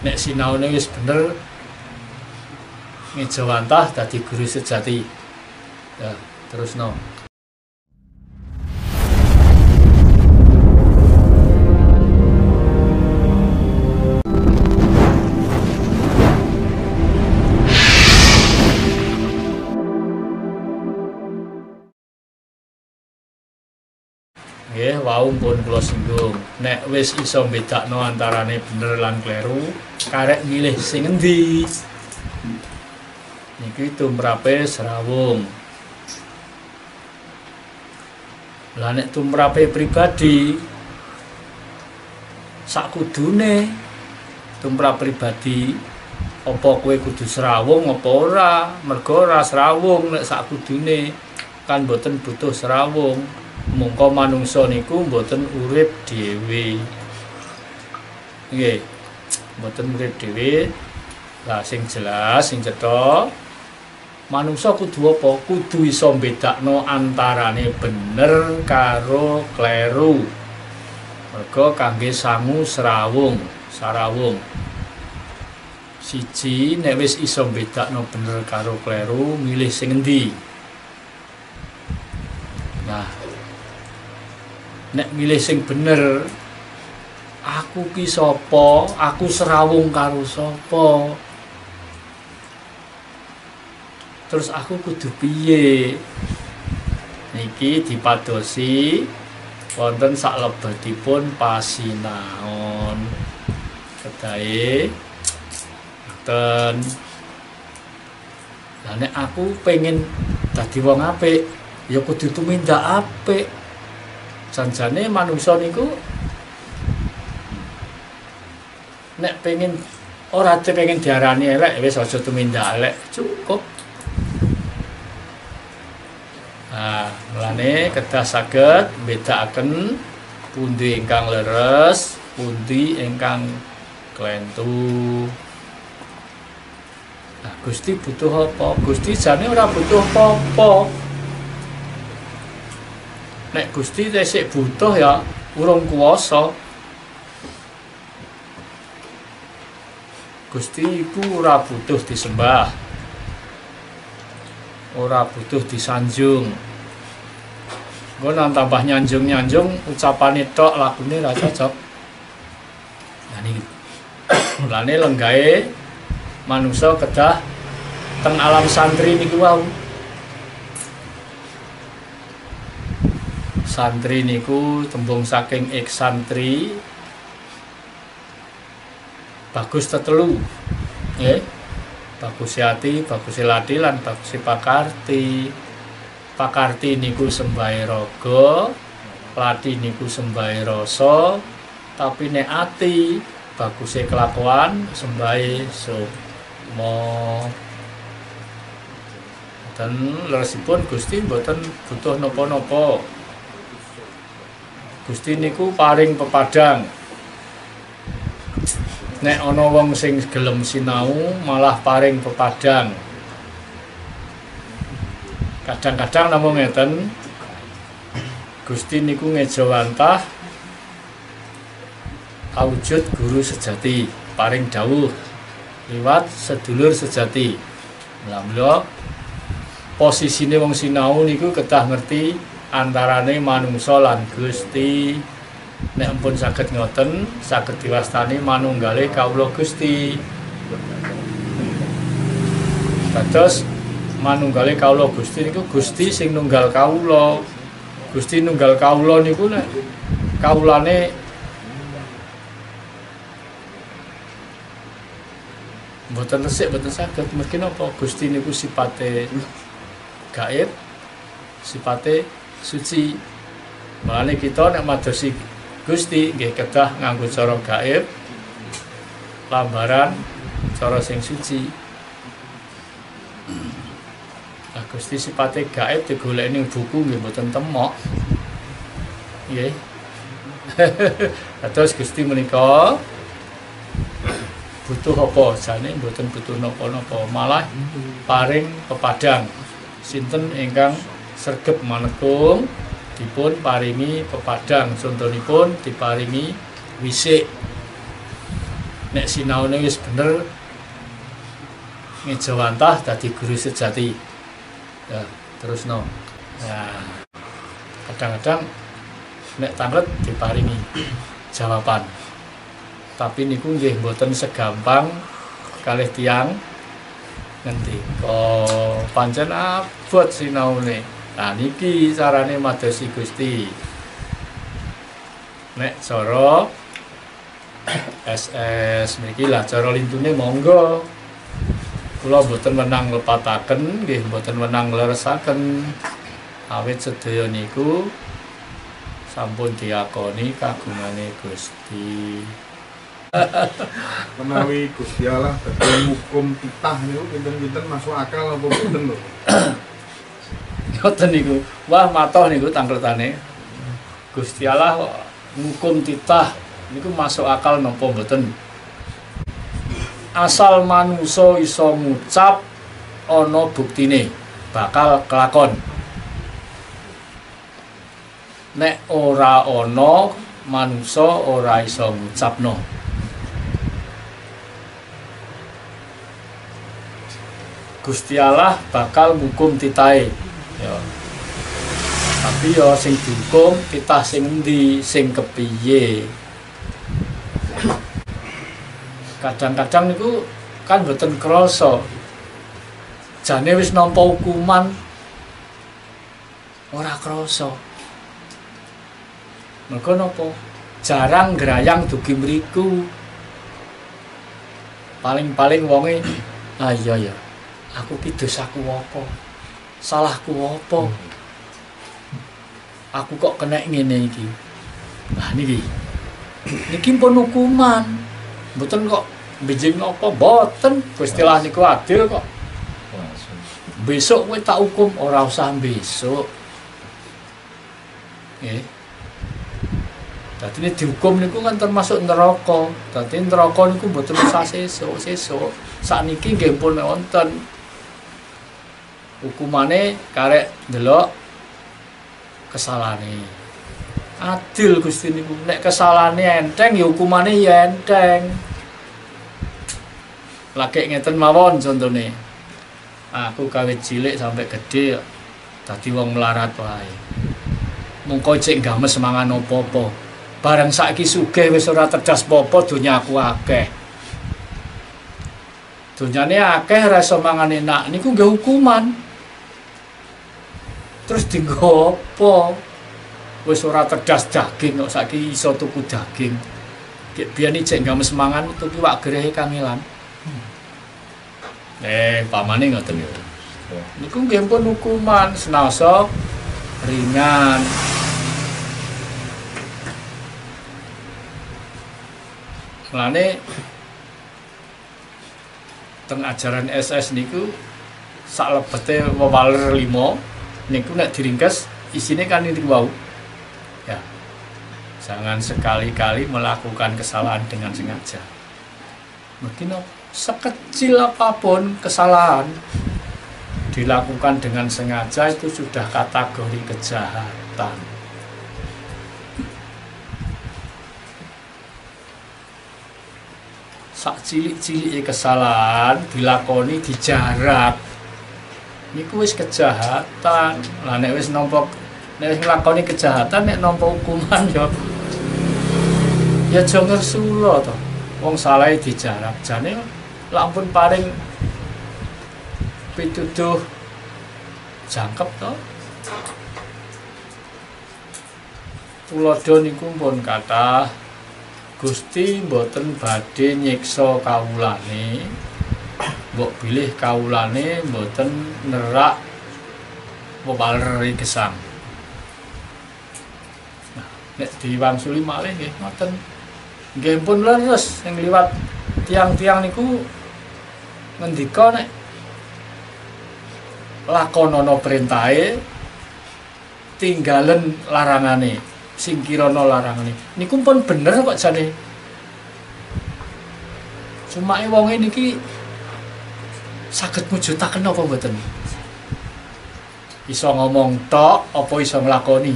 nek sinaune wis bener ngejawantah dadi guru sejati. Ya, terusno. Nggih, wau pun kula singgung. Nek wis iso bedakno antarane bener lan kleru, karek milih sing endi. Niki tumrape serawung. Lah nek tumrape pribadi sakudune tumrap pribadi apa kowe kudu serawung apa ora? Mergo ora serawung nek sakudune kan mboten butuh serawung. Mongko manungsa niku mboten urip dhewe. Nggih. Mboten urip dhewe. Lah sing jelas sing cetha manungsa kudu apa? Kudu iso mbedakno antarane bener karo kleru. Mergo kangge sangu serawung, sarawung. Siji nek wis iso mbedakno bener karo kleru, milih sing endi? Nah, nek milih sing bener, aku ki sapa? Aku serawung karo sapa? Terus aku kudu piye? Niki dipadosi wonten saklebetipun pasinaon. Kedahe ngoten. Lah nek aku pengen dadi wong apik, ya kudu tumindak apik. Janjane manungsa niku nek pengen ora pengen diarani elek wis aja tumindak elek, cukup. Nah, mulane kedah saged mbedakaken pundi ingkang leres, pundi ingkang klentu. Nah, Gusti butuh apa? Gusti jane ora butuh apa-apa. Nek Gusti tesik butuh ya urung kuwasa. Gusti iku ora butuh disembah. Ora butuh disanjung. Nggo nang tambah nyanjung-nyanjung ucapane tok lakune ra cocok. Lah niki. Mulane lenggahe manungsa kedah teng alam santri niku wau. Santri niku tembung saking eksantri bagus tetelu nggih. Bagus ati, bagus lati lan bagus pakarti. Pakarti niku sembahe raga, lati niku sembahe rasa, tapi nek ati baguse kelakuan sembahe sukma. Dan leresipun Gusti mboten butuh napa-napa. Gusti niku paring pepadang. Nek ana wong sing gelem sinau malah paring pepadang. Kadang-kadang namung ngeten Gusti niku ngejawantah awujud guru sejati, paring dawuh liwat sedulur sejati. Mula posisine wong sinau niku kedah ngerti antarane manungsa lan Gusti. Nek ampun saged ngoten, saged diwastani manunggale kawula Gusti. Dados manunggale kawula Gusti niku Gusti sing nunggal kawula. Gusti nunggal kawula niku nek kawulane mboten resik mboten saged. Mergi napa Gusti niku sipate gaib, sipate suci. Mulane kita nek madosi Gusti nggih kedah nganggo cara gaib, lambaran cara sing suci. Lah Gusti sipate gaib digoleki ning buku nggih mboten temok. Nggih. Terus Gusti menika butuh apa? Jane mboten butuh napa-napa, malah paring pepadang. Sinten ingkang sregep manekung dipun paringi pepadang, contonipun diparingi wisik. nek sinaune wis bener ngejawantah dadi guru sejati. Ya, terus no. Nah, kadang-kadang nek tanglet diparingi jawaban. Tapi niku nggih mboten segampang kalih tiyang ngendika pancen abot sinaune. Nah niki carane madosi Gusti. Nek cara SS mriki lah cara lintune monggo. Kula mboten menang lepataken, nggih mboten menang leresaken. Awit sedaya niku sampun diakoni kagungane Gusti. Menawi Gusti Allah dadi hukum titah niku pinten-pinten masuk akal apa boten lho. Ngoten niku. Wah matoh niku tangkletane. Gusti Allah ngukum titah niku masuk akal napa mboten? Asal manusa iso ngucap ana buktine bakal kelakon. Nek ora ana manusa ora iso ngucapno. Gusti Allah bakal ngukum titahe. Ya. Tapi ya sing dihukum titah sing endi, sing kepiye. Kadang-kadang niku kan mboten krasa. Jane wis nampa hukuman ora krasa. Mergo napa? Jarang grayang dugi mriku. Paling-paling wonge, ah iya ya. Aku ki dosaku apa? Salahku apa? Aku kok kena ngene iki. Nah niki. Niki pun hukuman. Mboten kok bijing apa mboten. Gusti Allah niku adil kok. Besok kowe tak hukum ora usah besok. Nggih. Dadi nek dihukum niku kan termasuk neraka. Dadi neraka niku mboten usah sesuk. Sakniki nggih pun wonten hukumane karek ndelok kesalahane. Adil Gusti niku. Nek kesalahane enteng ya hukumane ya enteng. Lagi ngeten mawon contone. Aku kawit cilik sampai gede dadi wong melarat wae. Mengko cek games mangan apa-apa. Bareng saiki sugih wis ora cerdas apa-apa donyaku akeh. Donyane akeh ora iso mangan enak niku nggih hukuman. Terus dienggo apa? Wis ora cerdas daging kok saiki iso tuku daging. Nek biyen cek games mangan tuku wak grehe kangelan. Pamane ngoten niku. Niku nggih pun hukuman senasa ringan. Mulane teng ajaran SS niku sak lebete wewaler 5 niku nek diringkes isine kan niku wau. Ya. Jangan sekali-kali melakukan kesalahan dengan sengaja. Mungkin sekecil apapun kesalahan dilakukan dengan sengaja itu sudah kategori kejahatan. Sak cilik-cilike kesalahan dilakoni dijarak. Niku wis kejahatan. Lah nek wis nampa nek nglakoni kejahatan nek nampa hukuman ya aja ngersula to. Wong salahe dijarak. Jane lampun paring pituduh jangkep to. Tuladha niku pun kathah. Gusti mboten badhe nyiksa kawulane. Mbok bilih kawulane mboten nerak wewaleri gesang. Nah, nek diwangsuli malih nggih ngoten. Nggih pun leres sing liwat tiang-tiang niku ngendika nek lakonana perintahe tinggalen larangane. Singkirana larangane niku pun bener kok jane. Cuma wonge niki saged mujudaken apa mboten? Iso ngomong tok apa iso nglakoni?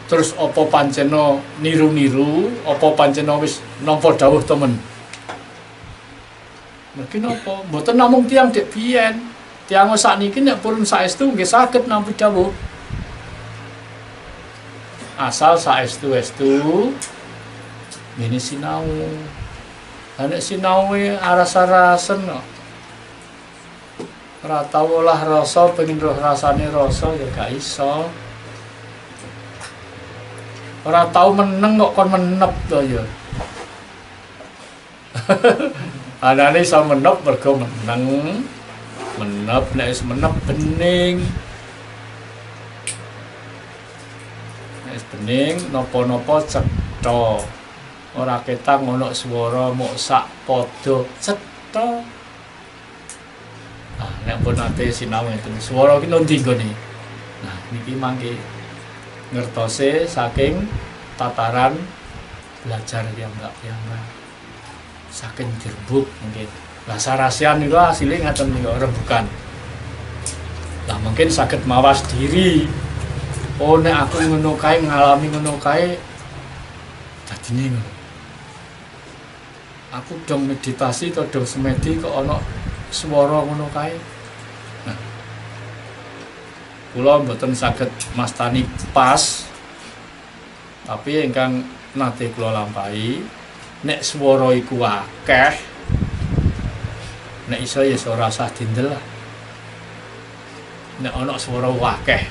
Terus apa panceno niru-niru, apa panceno wis nampa dawuh temen. Mergi napa? Mboten namung tiyang dek biyen. Tiyang sakniki nek purun saestu nggih saged nampi dawuh. Asal saestu-estu ngene sinau. Lah nek sinau aras-arasen kok. Ora tau olah rasa pengin roh rasane rasa ya gak iso. Ora tau meneng kok kon menep to ya. Anane iso menep mergo meneng. Menep nek wis menep bening. Nek wis bening napa-napa cetha. Ora ketang ana swara mok sak padha cetha. Ah nek pun ate sinau ngeten swara ki ndi nggone. Nah niki mangke ngertose saking tataran belajar piyambak. Saking dirbuk mungkin. Lah sarasian itu hasilnya ngaten niku rembukan. Lah mungkin saged mawas diri. Oh nek aku ngono kae ngalami ngono kae dadine ngono. Aku dong meditasi atau dong semedi kok ana swara ngono kae. Nah. Kula mboten saged mastani pas. Tapi ingkang nate kula lampahi nek swara iku akeh nek iso ya ora usah dindel lah. Nek ana swara akeh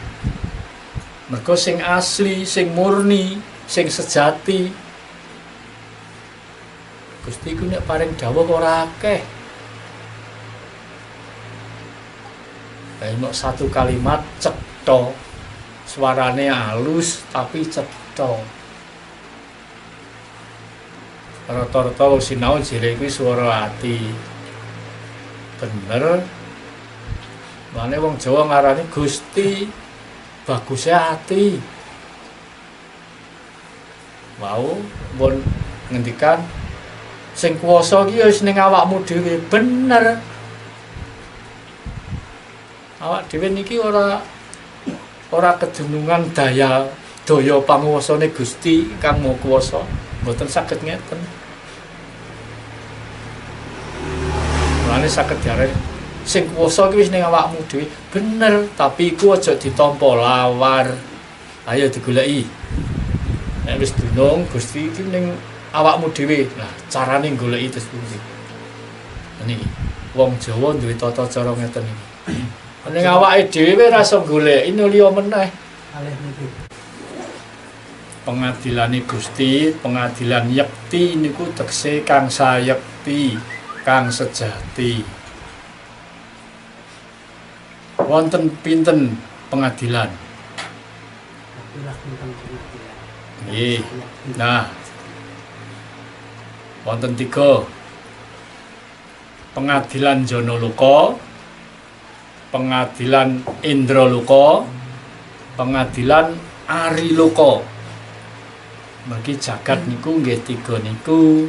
mergo sing asli, sing murni, sing sejati Gusti ku nek paring dawuh ora akeh. Kayak satu kalimat cetha. Suarane halus tapi cetha. Rata-rata sinau jere kuwi swara ati. Bener. Mane wong Jawa ngarani Gusti baguse ati. Mau pun ngendikan sing kuwasa ki wis ning awakmu dhewe. Bener. Awak dhewe niki ora kedunungan daya panguwasane Gusti Kang Maha Kuwasa. Mboten saged ngeten. Mulane saged diarani sing kuwasa ki wis ning awakmu dhewe. Bener, tapi iku aja ditampa lawar. Ayo digoleki. Nek wis dunung Gusti iki ning awakmu dhewe. Nah, carane goleki terus pundi? Niki wong Jawa duwe tata cara ngeten iki. Ning awake dhewe ora iso goleki liya meneh. Kalih niki. Pengadilane Gusti, pengadilan yekti niku tegese kang sayekti, kang sejati. Wonten pinten pengadilan? Nggih. Nah. Wonten 3. Pengadilan Janaloka, pengadilan Indraloka, pengadilan Ariloka. Mergi jagat niku nggih 3 niku.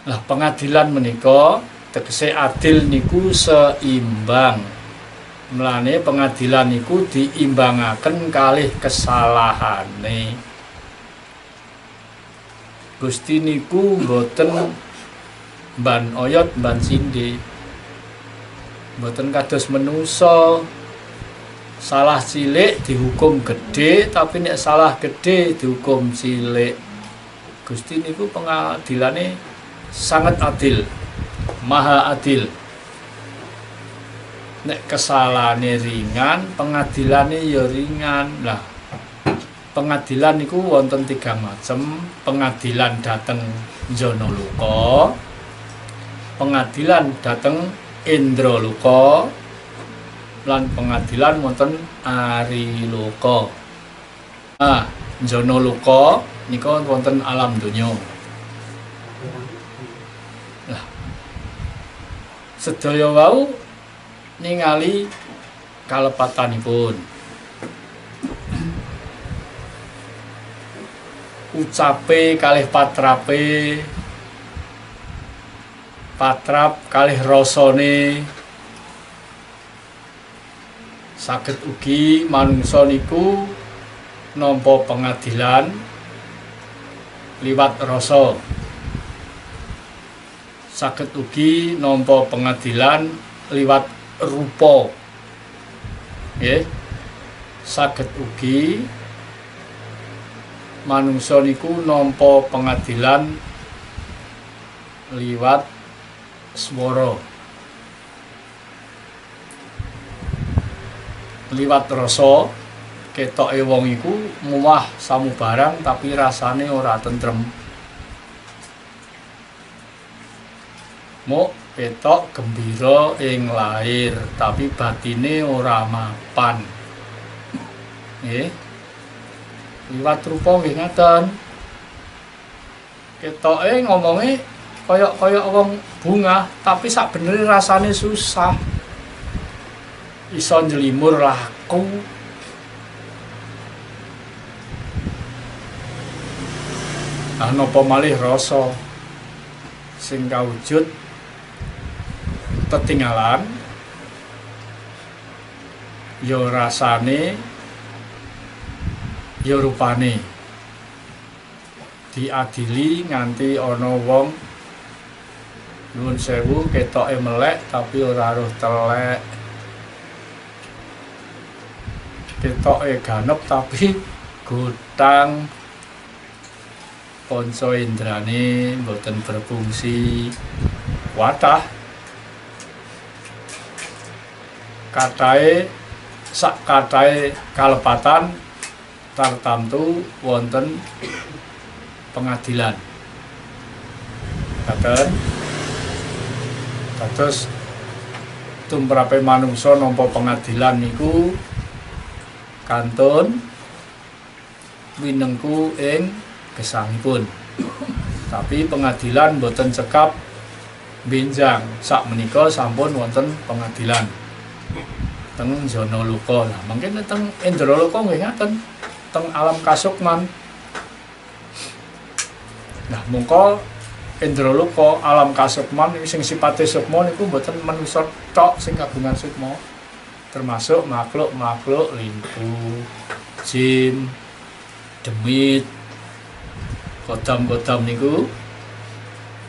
Lah pengadilan menika tegese adil niku seimbang. Mulane pengadilan niku diimbangaken kalih kesalahane. Gusti niku mboten mban oyot mban sindhe. Mboten kados menungsa. Salah cilik dihukum gede, tapi nek salah gede dihukum cilik. Gusti niku pengadilane sangat adil, maha adil. Nek kesalahane ringan, pengadilane ya ringan. Lah, pengadilan niku wonten 3 macem. Pengadilan dhateng Janaloka, pengadilan dhateng Indraloka, lan pengadilan wonten Ariloka. Nah, Janaloka nika wonten alam donya. Lah, sedaya wau ningali kalepatanipun. Ucape kalih patrape, patrap kalih rasane. Saged ugi manungsa niku nampa pengadilan liwat rasa. Saged ugi nampa pengadilan liwat rupa. Nggih. Saged ugi manungsa niku nampa pengadilan liwat swara. Liwat rasa ketoke wong iku muwah samubarang tapi rasane ora tentrem. Mok ketok gembira ing lair tapi batine ora mapan. Nggih. Liwat rupa nggih ngaten. Ketoke ngomonge kaya wong bunga tapi sakbenere rasane susah. Iso njlimur laku. Napa malih rasa sing kawujud tetinggalan ya rasane ya rupane diadili nganti ana wong nuwun sewu ketoke melek tapi ora roh telek. Ketoke ganep tapi gutang. Panca indrane mboten berfungsi. Wadah katahe sak katahe kalepatan tartamtu wonten pengadilan. Katen kados tumrape manungsa nampa pengadilan niku kantun winengku ing gesangipun. Tapi pengadilan boten cekap benjang. Sak menika sampun wonten pengadilan teng Janaloka. Lah mangke teng Indraloka nggih ngaten, teng alam kasukman. Nah mongko Indraloka alam kasukman sing sipate sukma niku boten manusa tok sing kagungan sukma. Termasuk makhluk-makhluk limpu, jin, demit, kodam-kodam niku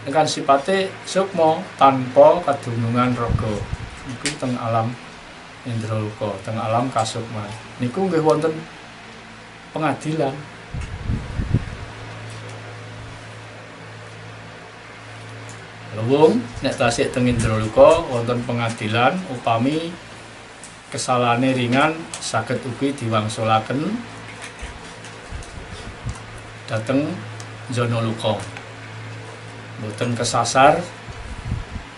kan sipate sukma tanpa kadunungan raga. Niku teng alam Indraloka, teng alam kasukman. Niku nggih wonten pengadilan. Lawung nek tasik teng Indraloka wonten pengadilan upami kesalahane ringan saged ugi diwangsulaken dhateng Janaloka. Boten kesasar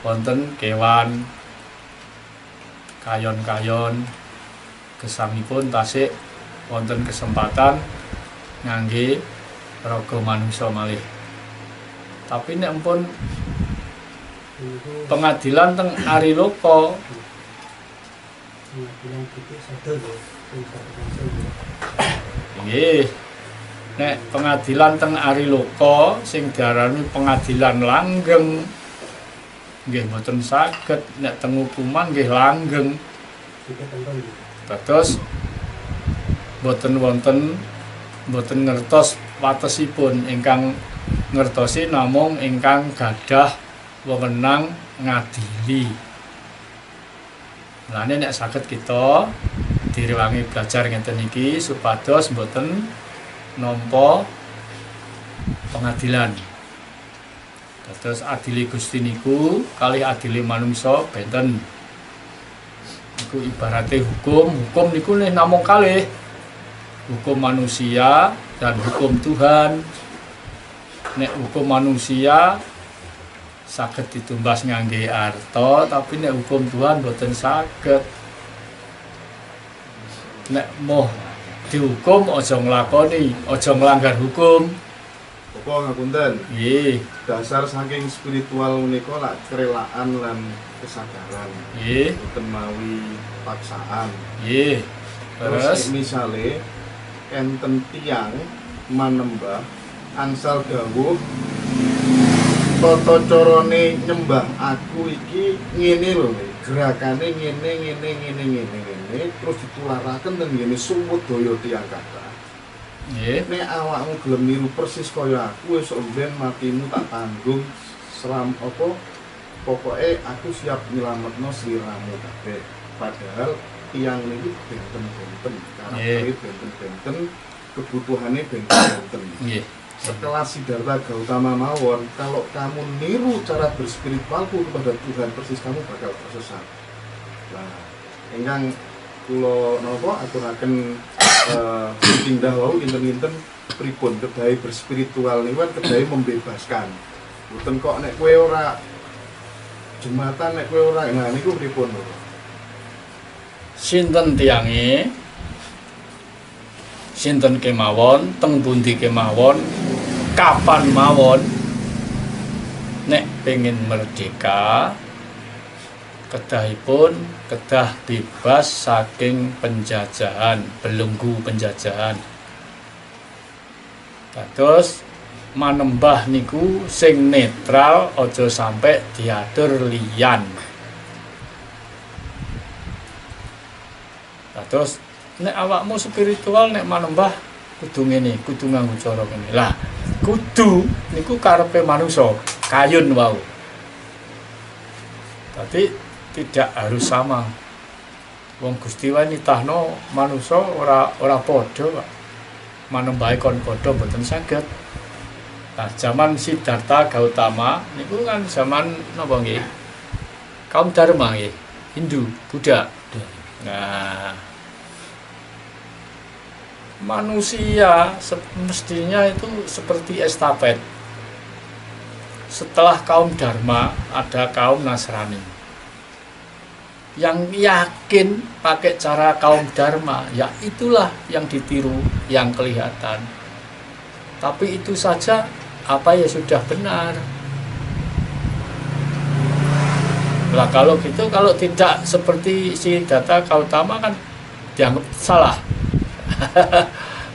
wonten kewan kayon-kayon gesangipun tasik wonten kesempatan ngangge raga manungsa malih. Tapi nek ampun pengadilan teng Ariloka nggih. Nek pengadilan teng Ariloka sing diarani pengadilan langgeng nggih mboten saged. Nek teng hukuman nggih langgeng. Dados boten wonten boten ngertos watesipun, ingkang ngertosi namung ingkang gadah wewenang ngadili. Lane nek saged kita direwangi belajar ngeten iki supados mboten nampa pengadilan. Dados adili Gusti niku kalih adili manungsa benten. Iku ibarate hukum niku nih namung kalih. Hukum manusia dan hukum Tuhan. Nek hukum manusia saged ditumbas ngangge arta, tapi nek hukum Tuhan boten saged. Nek moh dihukum aja nglakoni, aja nglanggar hukum. Bapak ngapunten. Nggih. Dasar saking spiritual menika lak kerelaan lan kesadaran. Nggih. Boten mawi paksaan. Nggih. Terus misale enten tiyang manembah angsal dawuh tata carane nyembah aku iki ngene lho, gerakane ngene. liyane terus ditularaken ten ngene Suwedaya tiyang kathah. Nggih. Nek awakmu gelem niru persis kaya aku esuk ben matimu tak tanggung selam apa pokoke aku siap nyelametno sliramu kabeh. Padahal tiyang niku benten-benten, karaktere benten-benten, kebutuhane benten-benten. Nggih. Sekelas Siddhartha Gautama mawon, kalau kamu niru cara berspiritualku kepada Tuhan persis kamu bakal tersesat. Nah, ingkang kula napa aturaken pindah wau inten-inten pripun kedahe berspiritual niku kan kedahe membebaskan. Mboten kok nek kowe ora jumatan nek kowe ora nah niku pripun lho. Sinten tiyange? Sinten kemawon, teng pundi kemawon, kapan mawon nek pengen merdeka kedahipun kedah bebas saking penjajahan, belenggu penjajahan. Terus manembah niku sing netral, aja sampai diatur liyan. Terus nek awakmu spiritual nek manembah kudu ngene, kudu nganggo cara ngene. Lah, kudu niku karepe manungsa, kayun wau. Tapi tidak harus sama. Wong Gusti wae nitahno manungsa ora padha, Pak. Manembahe kon padha mboten saged. Nah, zaman Siddhartha Gautama niku kan zaman napa nggih? Kaum Dharma nggih, Hindu, Buddha. Nah, manusia semestinya itu seperti estafet. Setelah kaum Dharma ada kaum Nasrani. Yang yakin pakai cara kaum Dharma, ya itulah yang ditiru, yang kelihatan. Tapi itu saja apa ya sudah benar. Lah kalau gitu, kalau tidak seperti Siddhartha Gautama kan dianggap salah.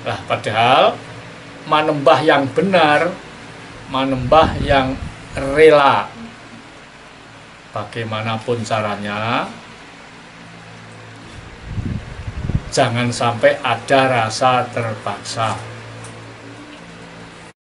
Lah padahal manembah yang benar, manembah yang rela, bagaimanapun caranya, jangan sampai ada rasa terpaksa.